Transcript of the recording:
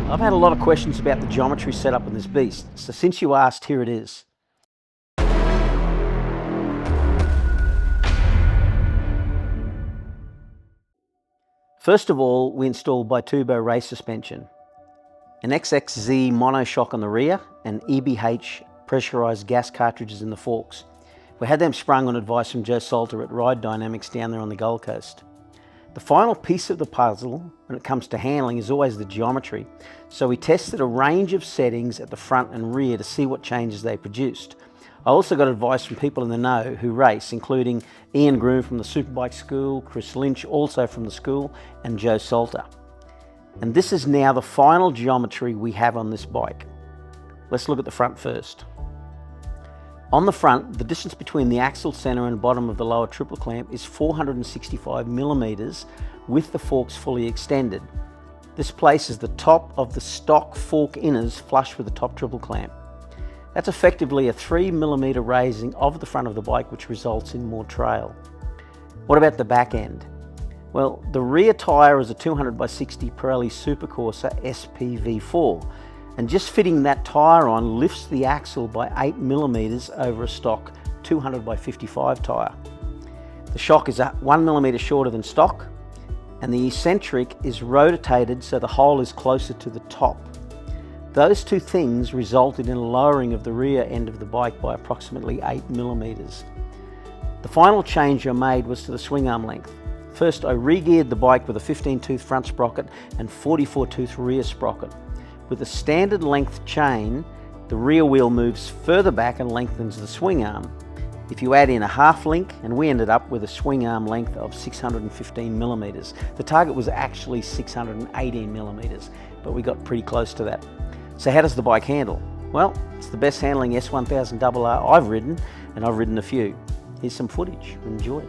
I've had a lot of questions about the geometry setup in this beast, so since you asked, here it is. First of all, we installed Bitubo race suspension, an XXZ Mono Shock on the rear, and EBH pressurised gas cartridges in the forks. We had them sprung on advice from Joe Salter at Ride Dynamics down there on the Gold Coast. The final piece of the puzzle when it comes to handling is always the geometry, so we tested a range of settings at the front and rear to see what changes they produced. I also got advice from people in the know who race, including Groom from the Superbike School, Lynch also from the school, and Joe Salter. And this is now the final geometry we have on this bike. Let's look at the front first. On the front, the distance between the axle center and bottom of the lower triple clamp is 465 millimeters with the forks fully extended. This places the top of the stock fork inners flush with the top triple clamp. That's effectively a 3 millimeter raising of the front of the bike, which results in more trail. What about the back end? Well, the rear tyre is a 200/60 Pirelli Supercorsa SPV4, and just fitting that tyre on lifts the axle by 8 millimeters over a stock 200/55 tyre. The shock is 1 millimeter shorter than stock, and the eccentric is rotated so the hole is closer to the top. Those two things resulted in a lowering of the rear end of the bike by approximately 8 millimeters. The final change I made was to the swing arm length. First, I re-geared the bike with a 15-tooth front sprocket and 44-tooth rear sprocket. With a standard length chain, the rear wheel moves further back and lengthens the swing arm. If you add in a half link, and we ended up with a swing arm length of 615 millimeters. The target was actually 618 millimeters, but we got pretty close to that. So how does the bike handle? Well, it's the best handling S1000RR I've ridden, and I've ridden a few. Here's some footage. Enjoy.